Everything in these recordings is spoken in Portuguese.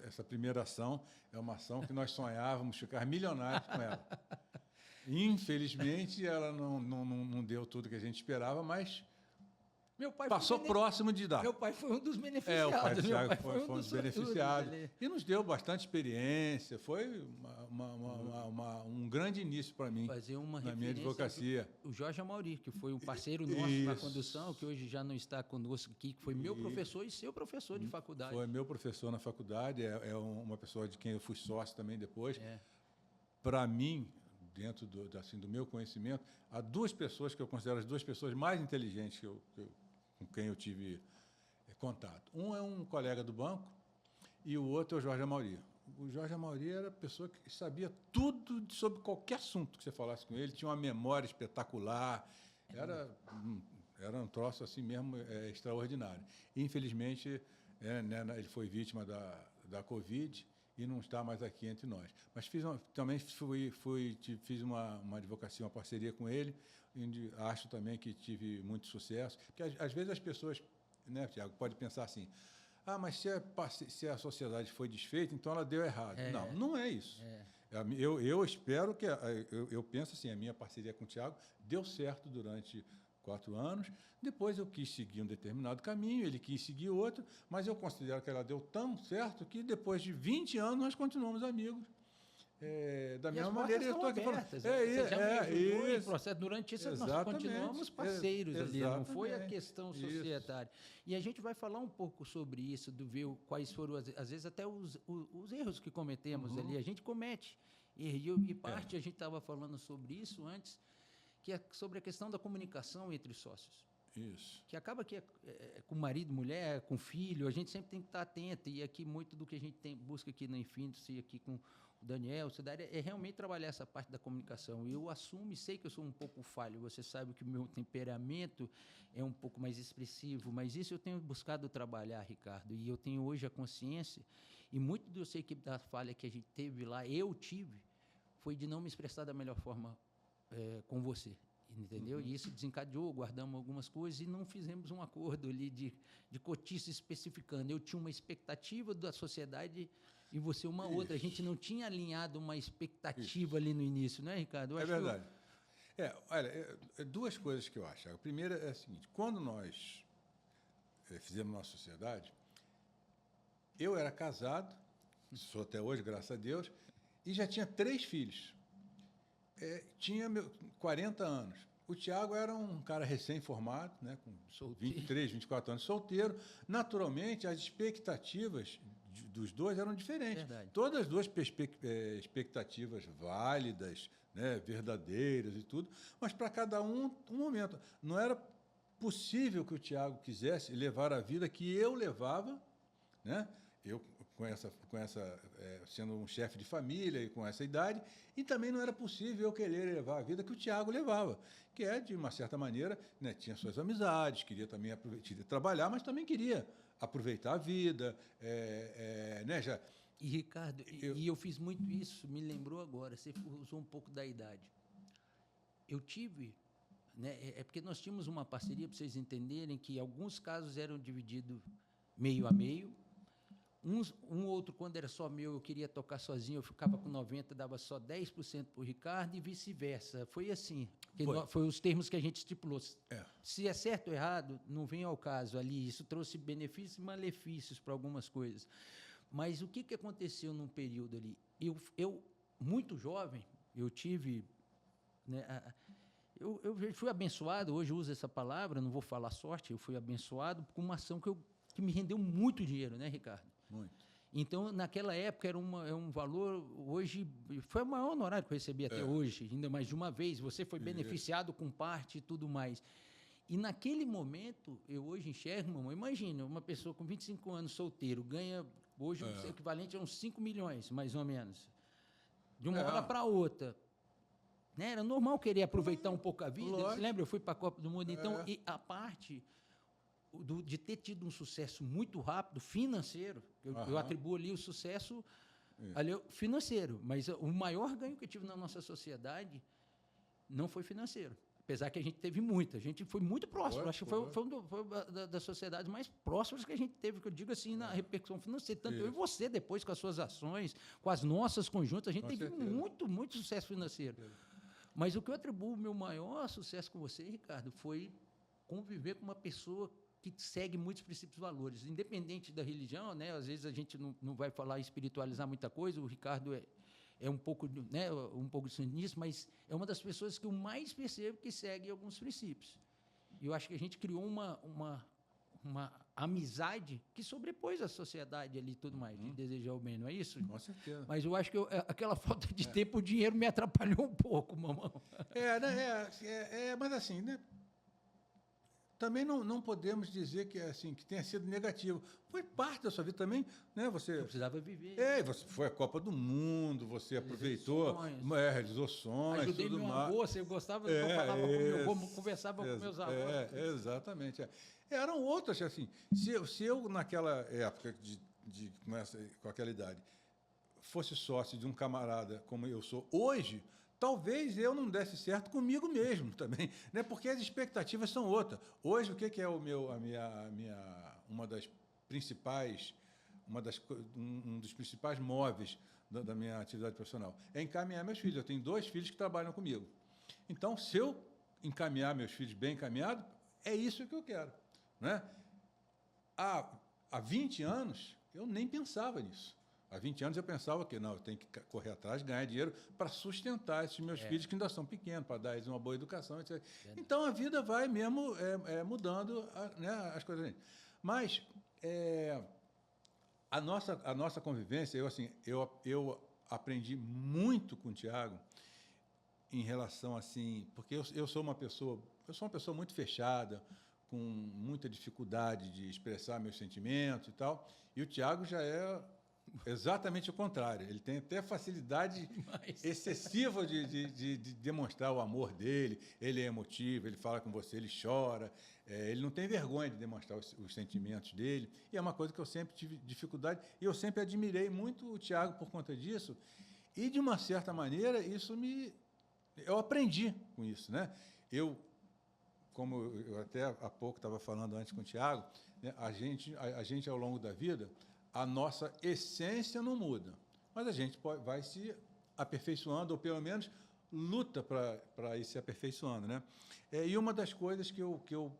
Essa primeira ação é uma ação que nós sonhávamos ficar milionários com ela. Infelizmente, ela não deu tudo que a gente esperava, mas Meu pai passou próximo de dar. Meu pai foi um dos beneficiados. O pai do Thiago meu pai foi um dos beneficiados. E nos deu bastante experiência. Foi um grande início para mim na minha advocacia. O Jorge Amauri, que foi um parceiro nosso na condução, que hoje já não está conosco aqui, que foi meu professor e seu professor de faculdade. Foi meu professor na faculdade, uma pessoa de quem eu fui sócio também depois. Para mim, dentro do meu conhecimento, há duas pessoas que eu considero as duas pessoas mais inteligentes com quem eu tive contato. Um é um colega do banco e o outro é o Jorge Amauri. O Jorge Amauri era a pessoa que sabia tudo sobre qualquer assunto que você falasse com ele, tinha uma memória espetacular, era um troço assim mesmo extraordinário. E, infelizmente, ele foi vítima da Covid e não está mais aqui entre nós. Mas também fiz uma advocacia, uma parceria com ele, onde acho também que tive muito sucesso. Porque, às vezes, as pessoas, né, Tiago, podem pensar assim, mas se a sociedade foi desfeita, então ela deu errado. Não é isso. Eu espero que... Eu penso assim, a minha parceria com o Tiago deu certo durante 4 anos, depois eu quis seguir um determinado caminho, ele quis seguir outro, mas eu considero que ela deu tão certo que depois de 20 anos nós continuamos amigos. Da mesma maneira, eu estou aqui falando. Você já me ajudou em processo. Durante isso, nós continuamos parceiros ali, não foi a questão societária. E a gente vai falar um pouco sobre isso, ver quais foram, às vezes, até os erros que cometemos ali. A gente comete. E parte, a gente estava falando sobre isso antes, que é sobre a questão da comunicação entre sócios. Isso. Que acaba que com marido, mulher, com filho, a gente sempre tem que estar atento. E aqui, muito do que a gente busca aqui na Infinity, aqui com o Daniel, o Cidade, é realmente trabalhar essa parte da comunicação. Eu assumo e sei que eu sou um pouco falho. Você sabe que o meu temperamento é um pouco mais expressivo, mas isso eu tenho buscado trabalhar, Ricardo. E eu tenho hoje a consciência, e muito do eu sei que da falha que a gente teve lá, eu tive, foi de não me expressar da melhor forma com você, entendeu? E isso desencadeou, guardamos algumas coisas e não fizemos um acordo ali de cotiça especificando. Eu tinha uma expectativa da sociedade e você uma outra. A gente não tinha alinhado uma expectativa ali no início, não é, Ricardo? É verdade. Olha, duas coisas que eu acho. A primeira é a seguinte, quando nós fizemos nossa sociedade, eu era casado, sou até hoje, graças a Deus, e já tinha 3 filhos. Tinha 40 anos. O Tiago era um cara recém-formado, né, com 23, 24 anos, solteiro. Naturalmente, as expectativas dos dois eram diferentes. Verdade. Todas as duas expectativas válidas, né, verdadeiras e tudo, mas para cada um momento. Não era possível que o Tiago quisesse levar a vida que eu levava, né? Eu sendo um chefe de família e com essa idade, e também não era possível eu querer levar a vida que o Tiago levava, que de uma certa maneira, né, tinha suas amizades, queria também trabalhar, mas também queria aproveitar a vida, né, já... E, Ricardo, eu fiz muito isso, me lembrou agora, você usou um pouco da idade. Eu tive... Né, porque nós tínhamos uma parceria, para vocês entenderem, que alguns casos eram divididos meio a meio. Um outro, quando era só meu, eu queria tocar sozinho, eu ficava com 90%, dava só 10% para o Ricardo e vice-versa. Foi assim. Foi os termos que a gente estipulou. Se é certo ou errado, não vem ao caso ali. Isso trouxe benefícios e malefícios para algumas coisas. Mas o que aconteceu num período ali? Eu muito jovem, eu tive... Né, eu fui abençoado, hoje eu uso essa palavra, não vou falar sorte, eu fui abençoado com uma ação que me rendeu muito dinheiro, né, Ricardo? Muito. Então, naquela época, era um valor, hoje, foi o maior honorário que eu recebi até hoje, ainda mais de uma vez, você foi beneficiado com parte e tudo mais. E naquele momento, eu hoje enxergo, mamãe, imagina, uma pessoa com 25 anos, solteiro, ganha hoje o equivalente a uns 5 milhões, mais ou menos, de uma hora para outra. Né? Era normal querer aproveitar um pouco a vida. Você lembra? Eu fui para a Copa do Mundo. Então, e a parte de ter tido um sucesso muito rápido, financeiro, eu atribuo ali o sucesso ali, financeiro, mas o maior ganho que eu tive na nossa sociedade não foi financeiro. Apesar que a gente teve muita, a gente foi muito próximo. Acho que foi uma das sociedades mais próximas que a gente teve, que eu digo assim, na repercussão financeira. Tanto eu e você, depois, com as suas ações, com as nossas conjuntas, a gente teve muito sucesso financeiro. Mas o que eu atribuo o meu maior sucesso com você, Ricardo, foi conviver com uma pessoa que segue muitos princípios e valores, independente da religião, né? Às vezes a gente não vai falar em espiritualizar muita coisa, o Ricardo é um pouco, né, um pouco nisso, mas é uma das pessoas que eu mais percebo que segue alguns princípios. E eu acho que a gente criou uma amizade que sobrepôs a sociedade ali e tudo mais, de desejar o bem, não é isso? Com certeza. Mas eu acho que aquela falta de tempo, o dinheiro me atrapalhou um pouco, mamão. Mas assim, né? Também não podemos dizer que assim que tenha sido negativo. Foi parte da sua vida também, né? Você precisava viver. Você foi à Copa do Mundo, você aproveitou, realizou sonhos, ajudei tudo meu mais. avô, você gostava, eu falava com meu avô, conversava com meus avós. Exatamente. Eram outras, assim. Se eu naquela época com aquela idade, fosse sócio de um camarada como eu sou hoje, talvez eu não desse certo comigo mesmo também, né? Porque as expectativas são outras. Hoje, o que é um dos principais móveis da minha atividade profissional? É encaminhar meus filhos. Eu tenho 2 filhos que trabalham comigo. Então, se eu encaminhar meus filhos bem encaminhados, é isso que eu quero, né? Há 20 anos, eu nem pensava nisso. Há 20 anos eu pensava que não, eu tenho que correr atrás, ganhar dinheiro para sustentar esses meus filhos que ainda são pequenos, para dar eles uma boa educação, etc. Então a vida vai mesmo mudando, né, as coisas. Mas a nossa convivência, eu aprendi muito com o Tiago em relação assim, porque eu sou uma pessoa muito fechada, com muita dificuldade de expressar meus sentimentos e tal, e o Tiago já é exatamente o contrário. Ele tem até facilidade excessiva de demonstrar o amor dele. Ele é emotivo, ele fala com você, ele chora. Ele não tem vergonha de demonstrar os sentimentos dele. E é uma coisa que eu sempre tive dificuldade. E eu sempre admirei muito o Tiago por conta disso. E, de uma certa maneira, eu aprendi com isso, né? Como eu até há pouco estava falando antes com o Tiago, né, a gente, ao longo da vida, a nossa essência não muda, mas a gente vai se aperfeiçoando, ou pelo menos luta para ir se aperfeiçoando, né? E uma das coisas que eu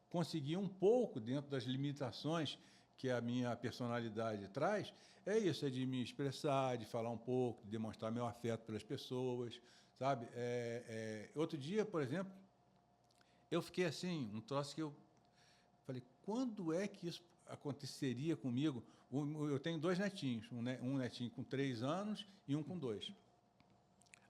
consegui um pouco dentro das limitações que a minha personalidade traz, é isso, é de me expressar, de falar um pouco, de demonstrar meu afeto pelas pessoas, sabe? Outro dia, por exemplo, eu fiquei assim, um troço que eu falei, quando é que isso aconteceria comigo? Eu tenho 2 netinhos, um netinho com 3 anos e um com 2.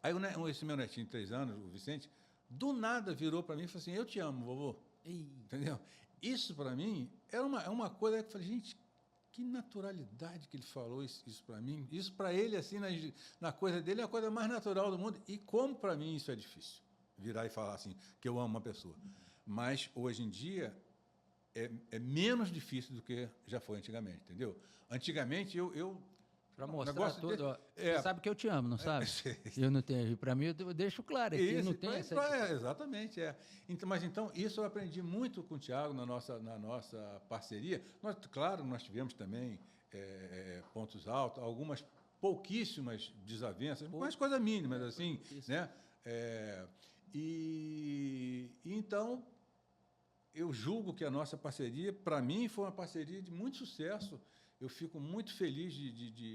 Aí esse meu netinho de 3 anos, o Vicente, do nada virou para mim e falou assim, eu te amo, vovô. Entendeu? Isso, para mim, era uma coisa que eu falei, gente, que naturalidade que ele falou isso para mim. Isso, para ele, assim, na coisa dele, é a coisa mais natural do mundo. E como, para mim, isso é difícil, virar e falar assim, que eu amo uma pessoa. Mas, hoje em dia, é menos difícil do que já foi antigamente, entendeu? Antigamente, para mostrar tudo, você sabe que eu te amo, não sabe? Eu não tenho, para mim, eu deixo claro aqui, eu não tenho essa... Exatamente, Mas, então, isso eu aprendi muito com o Tiago na nossa parceria. Claro, nós tivemos também pontos altos, algumas pouquíssimas desavenças, mas coisas mínimas, assim, né? Então, eu julgo que a nossa parceria, para mim, foi uma parceria de muito sucesso. Eu fico muito feliz de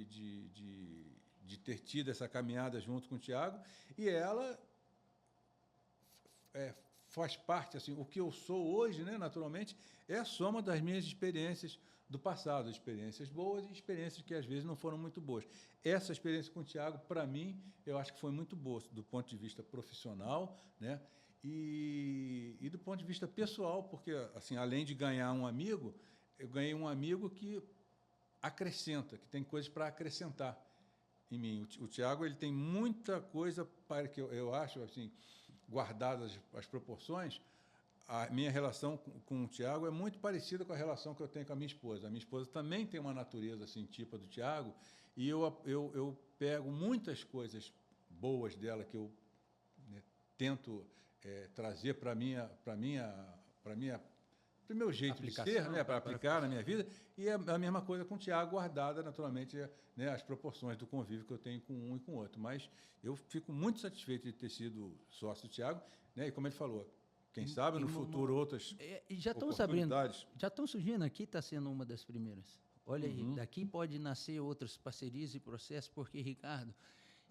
ter tido essa caminhada junto com o Tiago, e ela faz parte, assim, o que eu sou hoje, né, naturalmente, é a soma das minhas experiências do passado, experiências boas e experiências que, às vezes, não foram muito boas. Essa experiência com o Tiago, para mim, eu acho que foi muito boa, do ponto de vista profissional, né? E do ponto de vista pessoal, porque, assim, além de ganhar um amigo, eu ganhei um amigo que acrescenta, que tem coisas para acrescentar em mim. O Tiago, ele tem muita coisa para que eu acho, assim, guardadas as proporções. A minha relação com o Tiago é muito parecida com a relação que eu tenho com a minha esposa. A minha esposa também tem uma natureza assim, tipo a do Tiago, e eu pego muitas coisas boas dela que eu, né, tento trazer para o meu jeito de ser, né, para aplicar na minha vida, e a mesma coisa com o Tiago, guardada naturalmente, né, as proporções do convívio que eu tenho com um e com o outro. Mas eu fico muito satisfeito de ter sido sócio do Tiago, né, e como ele falou, quem sabe no futuro outras oportunidades. Já estão surgindo aqui, está sendo uma das primeiras. Olha aí, daqui pode nascer outras parcerias e processos, porque, Ricardo,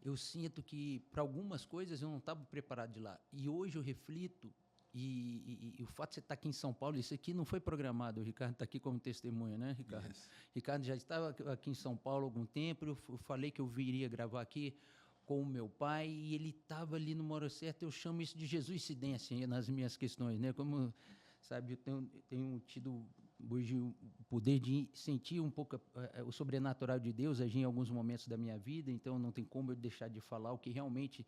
eu sinto que para algumas coisas eu não estava preparado de lá. E hoje eu reflito. E o fato de você estar aqui em São Paulo, isso aqui não foi programado, o Ricardo está aqui como testemunha, né, Ricardo? Yes. Ricardo já estava aqui em São Paulo há algum tempo, eu falei que eu viria gravar aqui com o meu pai, e ele estava ali no Moro Certo, eu chamo isso de jesuicidência nas minhas questões, né? Como, sabe, eu tenho tido hoje o poder de sentir um pouco o sobrenatural de Deus agir em alguns momentos da minha vida, então não tem como eu deixar de falar o que realmente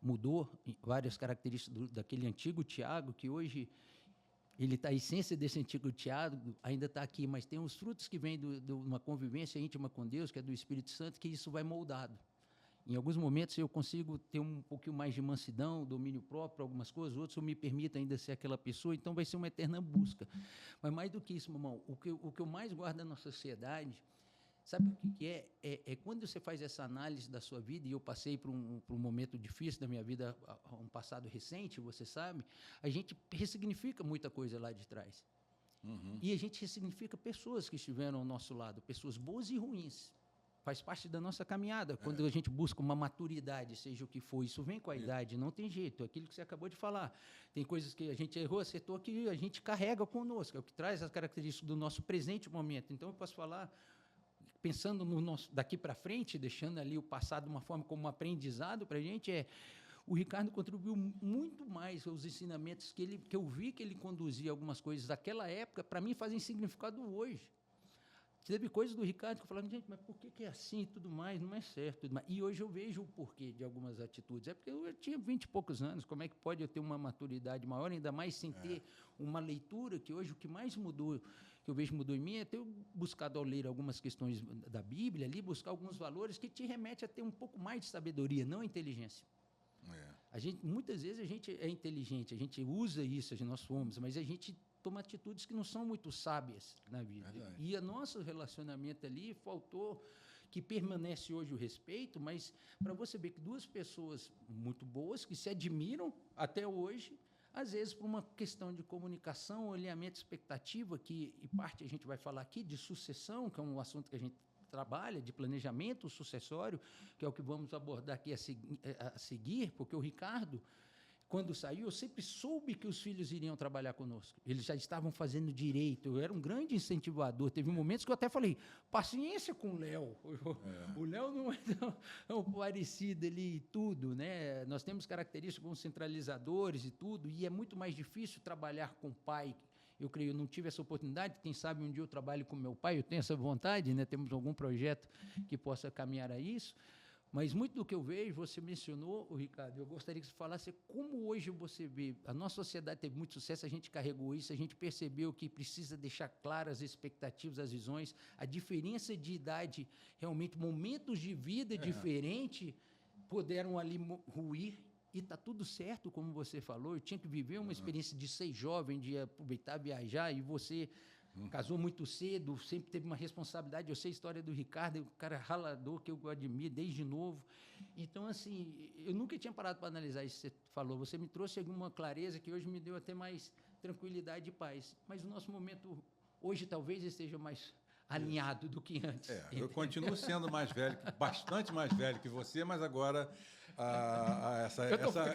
mudou várias características daquele antigo Tiago, que hoje a essência desse antigo Tiago ainda está aqui, mas tem os frutos que vêm de uma convivência íntima com Deus, que é do Espírito Santo, que isso vai moldado. Em alguns momentos eu consigo ter um pouquinho mais de mansidão, domínio próprio para algumas coisas, outros eu me permito ainda ser aquela pessoa, então vai ser uma eterna busca. Mas mais do que isso, mamão, o que eu mais guardo na nossa sociedade, sabe o que é? É quando você faz essa análise da sua vida, e eu passei por um momento difícil da minha vida, um passado recente, você sabe, a gente ressignifica muita coisa lá de trás. E a gente ressignifica pessoas que estiveram ao nosso lado, pessoas boas e ruins. Faz parte da nossa caminhada. Quando a gente busca uma maturidade, seja o que for, isso vem com a idade, não tem jeito. Aquilo que você acabou de falar. Tem coisas que a gente errou, acertou, que a gente carrega conosco, é o que traz as características do nosso presente momento. Então, eu posso falar, pensando no nosso daqui para frente, deixando ali o passado de uma forma como um aprendizado para a gente, o Ricardo contribuiu muito mais aos ensinamentos que eu vi que ele conduzia algumas coisas daquela época, para mim fazem significado hoje. Teve coisas do Ricardo que eu falava, gente, mas por que é assim e tudo mais? Não é certo. E hoje eu vejo o porquê de algumas atitudes. É porque eu tinha 20 e poucos anos, como é que pode eu ter uma maturidade maior, ainda mais sem ter uma leitura, que hoje o que mais mudou, que eu vejo mudou em mim, é ter buscado ao ler algumas questões da Bíblia, ali, buscar alguns valores que te remete a ter um pouco mais de sabedoria, não inteligência. Muitas vezes a gente é inteligente, a gente usa isso, nós somos, mas a gente toma atitudes que não são muito sábias na vida. Verdade. E o nosso relacionamento ali faltou, que permanece hoje o respeito, mas para você ver que duas pessoas muito boas, que se admiram até hoje, às vezes por uma questão de comunicação, alinhamento, expectativa, que em parte a gente vai falar aqui, de sucessão, que é um assunto que a gente trabalha, de planejamento sucessório, que é o que vamos abordar aqui a seguir, porque o Ricardo, quando saiu, eu sempre soube que os filhos iriam trabalhar conosco. Eles já estavam fazendo direito, eu era um grande incentivador. Teve momentos que eu até falei, paciência com o Léo. O Léo não é tão parecido ali e tudo, né? Nós temos características como centralizadores e tudo, e é muito mais difícil trabalhar com o pai. Eu creio, eu não tive essa oportunidade, quem sabe um dia eu trabalho com meu pai, eu tenho essa vontade, né? Temos algum projeto que possa caminhar a isso. Mas muito do que eu vejo, você mencionou, Ricardo, eu gostaria que você falasse como hoje você vê, a nossa sociedade teve muito sucesso, a gente carregou isso, a gente percebeu que precisa deixar claras as expectativas, as visões, a diferença de idade, realmente momentos de vida diferentes puderam ali ruir, e está tudo certo, como você falou, eu tinha que viver uma experiência de ser jovem, de aproveitar, viajar, e você casou muito cedo, sempre teve uma responsabilidade. Eu sei a história do Ricardo, um cara ralador que eu admiro desde novo. Então, assim, eu nunca tinha parado para analisar isso que você falou. Você me trouxe alguma clareza que hoje me deu até mais tranquilidade e paz. Mas o nosso momento hoje talvez esteja mais alinhado do que antes. Eu continuo sendo mais velho, bastante mais velho que você, mas agora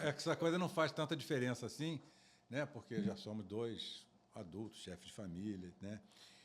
essa coisa não faz tanta diferença assim, né? Porque já somos dois adultos, chefes de família, né?